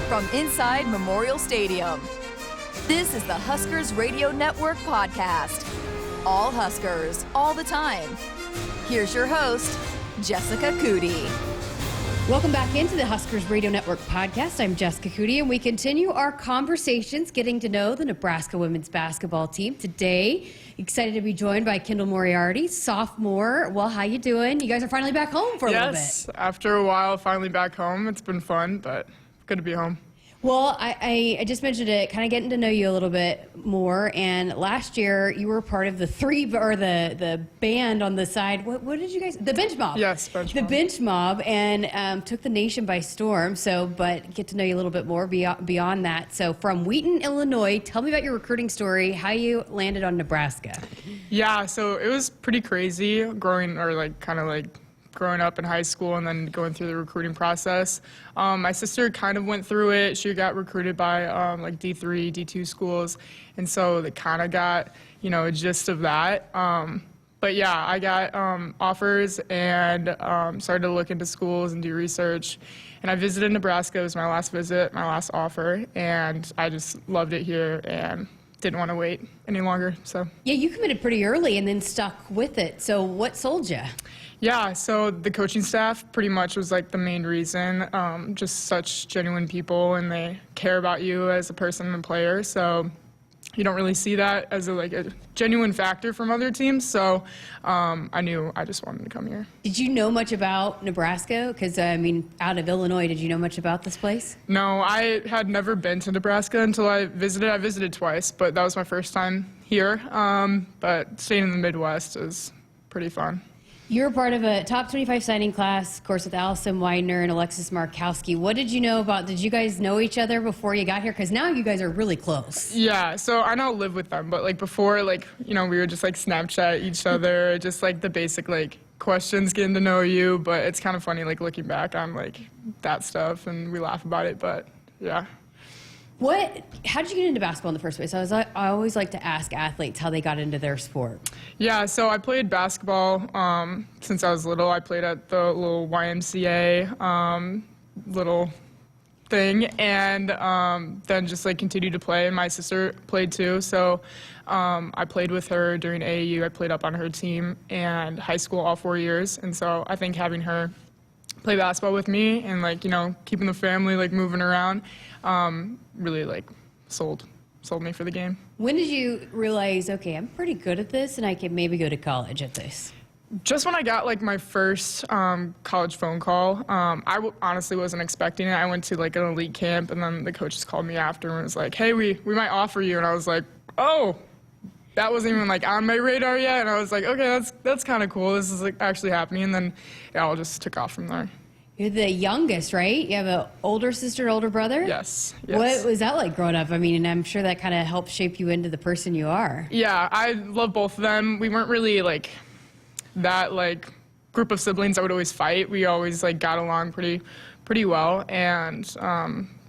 from inside Memorial Stadium. This is the Huskers Radio Network podcast. All Huskers, all the time. Here's your host, Jessica Coody. Welcome back into the Huskers Radio Network podcast. I'm Jessica Coody, and we continue our conversations getting to know the Nebraska women's basketball team. Today, excited to be joined by Kendall Moriarity, sophomore. Well, how you doing? You guys are finally back home for a little bit. Yes, after a while, finally back home. It's been fun, but good to be home. Well, I just mentioned it, kind of getting to know you a little bit more. And last year, you were part of the band on the side. What did you guys? The bench mob. Yes, bench mob. The bench mob, and took the nation by storm. So, but get to know you a little bit more beyond that. So, from Wheaton, Illinois, tell me about your recruiting story. How you landed on Nebraska? Yeah, so it was pretty crazy growing up in high school and then going through the recruiting process. My sister kind of went through it. She got recruited by D3, D2 schools, and so they kind of got, a gist of that. But yeah, I got offers and started to look into schools and do research. And I visited Nebraska. It was my last visit, my last offer, and I just loved it here and didn't want to wait any longer. So yeah, you committed pretty early and then stuck with it. So what sold you? Yeah, so the coaching staff pretty much was like the main reason. Just such genuine people, and they care about you as a person and player. So you don't really see that as a genuine factor from other teams. So I knew I just wanted to come here. Did you know much about Nebraska? Because out of Illinois, did you know much about this place? No, I had never been to Nebraska until I visited. I visited twice, but that was my first time here. But staying in the Midwest is pretty fun. You're part of a top 25 signing class, of course, with Allison Widener and Alexis Markowski. What did you know about, did you guys know each other before you got here? Because now you guys are really close. Yeah, so I now live with them, but before, we would just Snapchat each other, just the basic questions, getting to know you. But it's kind of funny looking back on that stuff, and we laugh about it, but yeah. How did you get into basketball in the first place? I always like to ask athletes how they got into their sport. Yeah, so I played basketball since I was little. I played at the little YMCA little thing, and then just continued to play. And my sister played too, so I played with her during AAU. I played up on her team, and high school all 4 years. And so I think having her play basketball with me and keeping the family moving around really sold me for the game. When did you realize, okay, I'm pretty good at this and I can maybe go to college at this? Just when I got my first college phone call. I honestly wasn't expecting it. I went to an elite camp, and then the coaches called me after and was like, hey, we might offer you. And I was like, oh, that wasn't even on my radar yet. And I was like, okay, that's kind of cool. This is actually happening. And then it all just took off from there. You're the youngest, right? You have an older sister, older brother? Yes. What was that like growing up? And I'm sure that kind of helped shape you into the person you are. Yeah, I love both of them. We weren't really that group of siblings that would always fight. We always got along pretty well, and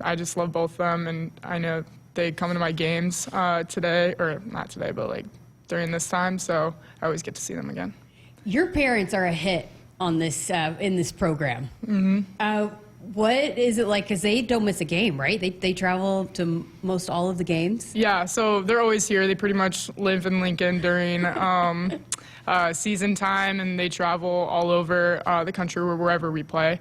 I just love both of them. And I know they come into my games today, or not today, but during this time. So I always get to see them again. Your parents are a hit on this in this program. Mm-hmm. What is it like? Because they don't miss a game, right? They travel to most all of the games. Yeah, so they're always here. They pretty much live in Lincoln during season time, and they travel all over the country or wherever we play.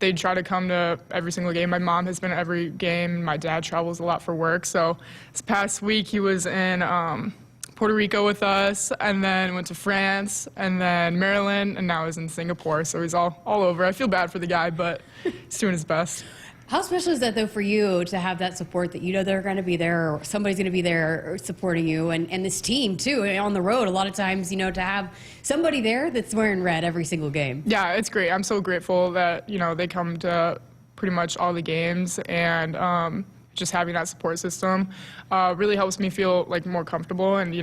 They try to come to every single game. My mom has been at every game. My dad travels a lot for work. So this past week he was in Puerto Rico with us, and then went to France, and then Maryland, and now he's in Singapore. So he's all over. I feel bad for the guy, but he's doing his best. How special is that, though, for you to have that support that they're going to be there, or somebody's going to be there supporting you, and this team, too, on the road, a lot of times, to have somebody there that's wearing red every single game? Yeah, it's great. I'm so grateful that, they come to pretty much all the games, and just having that support system really helps me feel more comfortable. And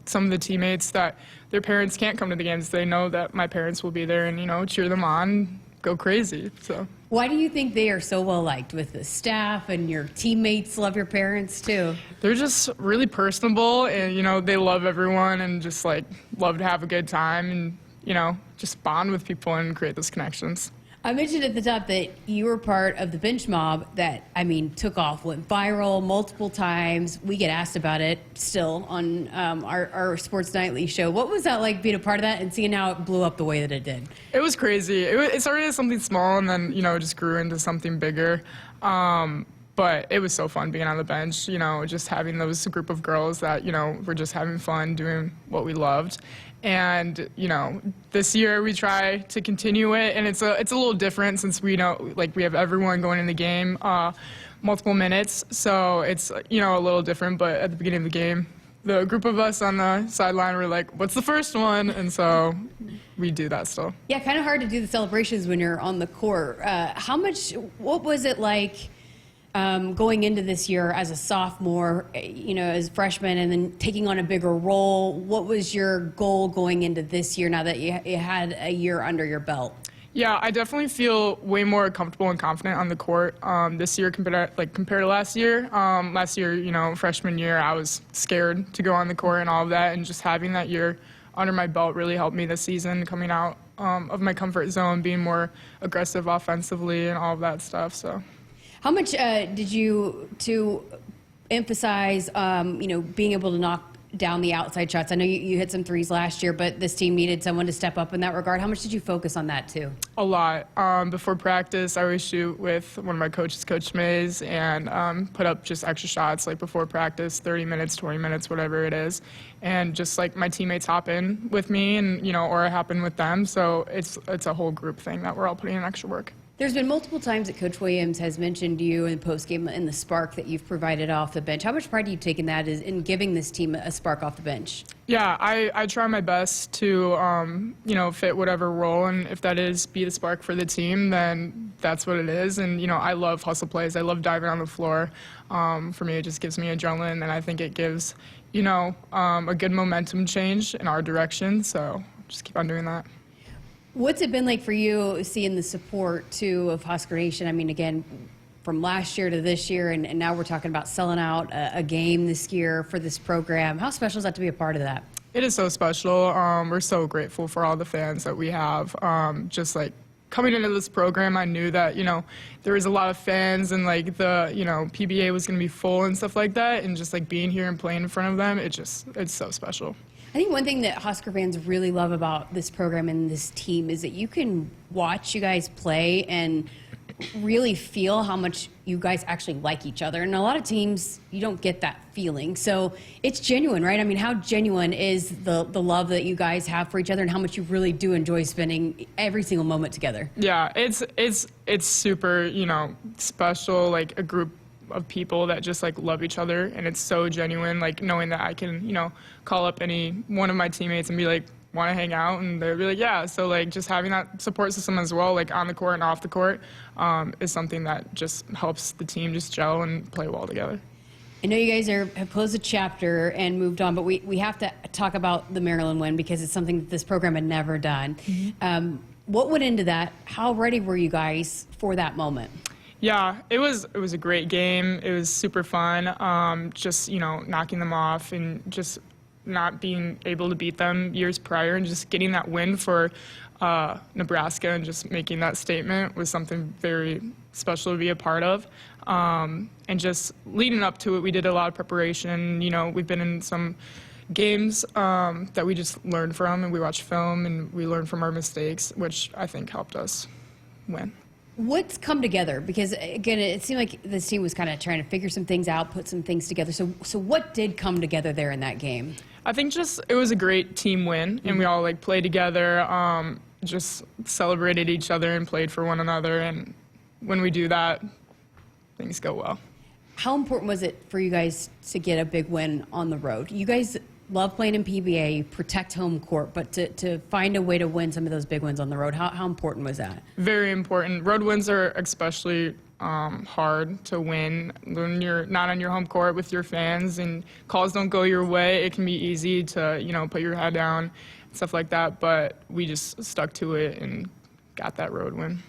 some of the teammates that their parents can't come to the games, they know that my parents will be there and cheer them on, go crazy. So why do you think they are so well liked with the staff, and your teammates love your parents too? They're just really personable, and they love everyone, and just love to have a good time, and just bond with people and create those connections. I mentioned at the top that you were part of the bench mob that, I mean, took off, went viral multiple times. We get asked about it still on our Sports Nightly show. What was that like being a part of that and seeing how it blew up the way that it did? It was crazy. It started as something small and then, it just grew into something bigger. But it was so fun being on the bench, just having those group of girls that, were just having fun doing what we loved. And, this year we try to continue it, and it's a little different since we have everyone going in the game multiple minutes. So it's, a little different, but at the beginning of the game, the group of us on the sideline were like, what's the first one? And so we do that still. Yeah, kind of hard to do the celebrations when you're on the court. What was it like going into this year as a sophomore, as a freshman, and then taking on a bigger role? What was your goal going into this year now that you had a year under your belt? Yeah, I definitely feel way more comfortable and confident on the court this year compared to last year. Last year, freshman year, I was scared to go on the court and all of that, and just having that year under my belt really helped me this season, coming out of my comfort zone, being more aggressive offensively and all of that stuff. So. How much did you emphasize, being able to knock down the outside shots? I know you hit some threes last year, but this team needed someone to step up in that regard. How much did you focus on that too? A lot. Before practice, I always shoot with one of my coaches, Coach Mays, and put up just extra shots like before practice, 30 minutes, 20 minutes, whatever it is. And just like my teammates hop in with me and, or I hop in with them. So it's a whole group thing that we're all putting in extra work. There's been multiple times that Coach Williams has mentioned you in postgame and the spark that you've provided off the bench. How much pride do you take in that in giving this team a spark off the bench? Yeah, I try my best to, fit whatever role, and if that is be the spark for the team, then that's what it is. And, I love hustle plays. I love diving on the floor. For me, it just gives me adrenaline, and I think it gives, a good momentum change in our direction. So just keep on doing that. What's it been like for you seeing the support, too, of Husker Nation? I mean, again, from last year to this year, and now we're talking about selling out a game this year for this program. How special is that to be a part of that? It is so special. We're so grateful for all the fans that we have. Just like coming into this program, I knew that, there was a lot of fans and like the, PBA was going to be full and stuff like that. And just like being here and playing in front of them, it's so special. I think one thing that Husker fans really love about this program and this team is that you can watch you guys play and really feel how much you guys actually like each other. And a lot of teams, you don't get that feeling. So it's genuine, right? I mean, how genuine is the love that you guys have for each other and how much you really do enjoy spending every single moment together? Yeah, it's super, special, like a group of people that just like love each other, and it's so genuine, like knowing that I can call up any one of my teammates and be like, want to hang out, and they'll be like, yeah. So like just having that support system as well, like on the court and off the court, is something that just helps the team just gel and play well together. I know you guys have closed a chapter and moved on, but we have to talk about the Maryland win because it's something that this program had never done. Mm-hmm. What went into that? How ready were you guys for that moment? Yeah, it was a great game. It was super fun. Just knocking them off and just not being able to beat them years prior, and just getting that win for Nebraska and just making that statement was something very special to be a part of. And just leading up to it, we did a lot of preparation. We've been in some games that we just learned from, and we watched film and we learned from our mistakes, which I think helped us win. What's come together? Because, again, it seemed like this team was kind of trying to figure some things out, put some things together. So what did come together there in that game? I think it was a great team win, and we all, played together, just celebrated each other and played for one another. And when we do that, things go well. How important was it for you guys to get a big win on the road? You guys love playing in PBA, protect home court, but to find a way to win some of those big wins on the road, how important was that? Very important. Road wins are especially hard to win when you're not on your home court with your fans and calls don't go your way. It can be easy to, put your head down and stuff like that, but we just stuck to it and got that road win.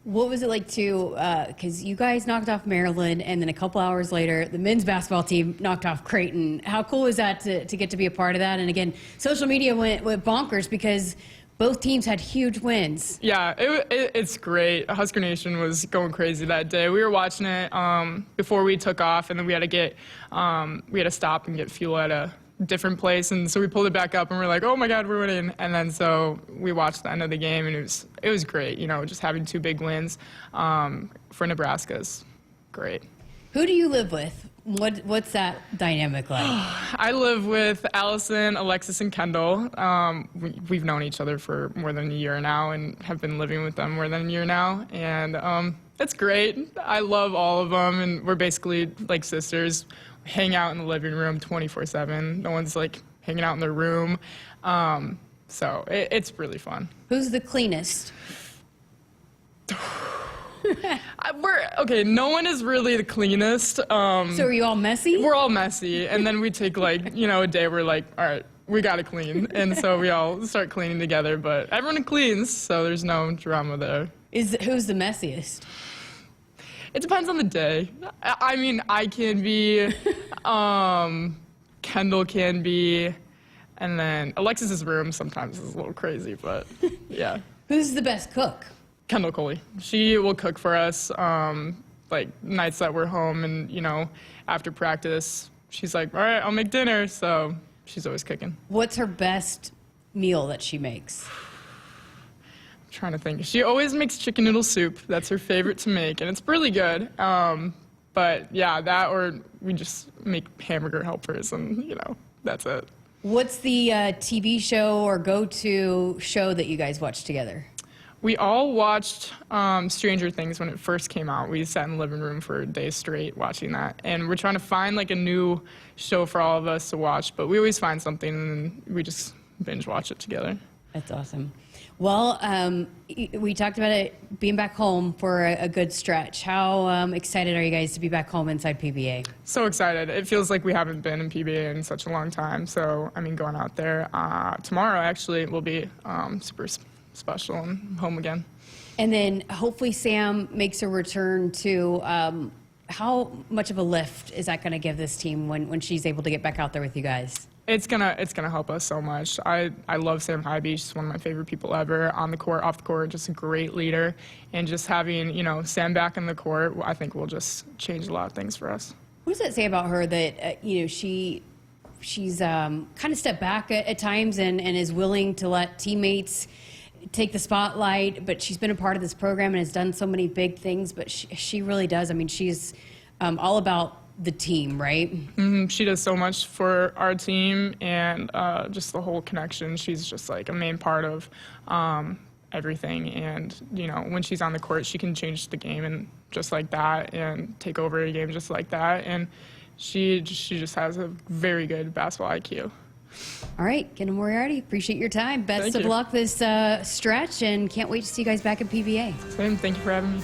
What was it like because you guys knocked off Maryland, and then a couple hours later, the men's basketball team knocked off Creighton. How cool is that to get to be a part of that? And again, social media went bonkers because Both teams had huge wins. Yeah, it's great. Husker Nation was going crazy that day. We were watching it before we took off, and then we had to stop and get fuel at a different place, and so we pulled it back up, and we're like, oh my God, we're winning. And then so we watched the end of the game, and it was great. Just having 2 big wins for Nebraska is great. Who do you live with? What's that dynamic like? I live with Allison, Alexis, and Kendall. We've known each other for more than a year now and have been living with them more than a year now. And it's great. I love all of them, and we're basically like sisters. We hang out in the living room 24/7. No one's like hanging out in their room. So it's really fun. Who's the cleanest? No one is really the cleanest. So are you all messy? We're all messy, and then we take a day we're like, all right, we gotta clean, and so we all start cleaning together, but everyone cleans, so there's no drama there. Who's the messiest? It depends on the day. I mean, I can be, Kendall can be, and then Alexis's room sometimes is a little crazy, but yeah. Who's the best cook? Kendall Coley. She will cook for us, nights that we're home, and after practice, she's like, all right, I'll make dinner, so she's always cooking. What's her best meal that she makes? I'm trying to think. She always makes chicken noodle soup. That's her favorite to make, and it's really good. But yeah, that, or we just make hamburger helpers, and that's it. What's the TV show or go-to show that you guys watch together? We all watched Stranger Things when it first came out. We sat in the living room for days straight watching that. And we're trying to find a new show for all of us to watch, but we always find something and we just binge watch it together. That's awesome. Well, we talked about it being back home for a good stretch. How excited are you guys to be back home inside PBA? So excited. It feels like we haven't been in PBA in such a long time. So, going out there tomorrow actually will be super special and home again. And then hopefully Sam makes a return to how much of a lift is that going to give this team when she's able to get back out there with you guys? It's gonna help us so much. I love Sam Hybe. She's one of my favorite people ever. On the court, off the court, just a great leader. And just having Sam back in the court, I think will just change a lot of things for us. What does that say about her that she's kind of stepped back at times and is willing to let teammates take the spotlight, but she's been a part of this program and has done so many big things, but she really does. She's all about the team, right? Mm-hmm. She does so much for our team and just the whole connection. She's just a main part of everything. And, when she's on the court, she can change the game and just like that and take over a game just like that. And she just has a very good basketball IQ. All right, Kendall Moriarty, appreciate your time. Best of luck this stretch, and can't wait to see you guys back at PBA. Same, thank you for having me.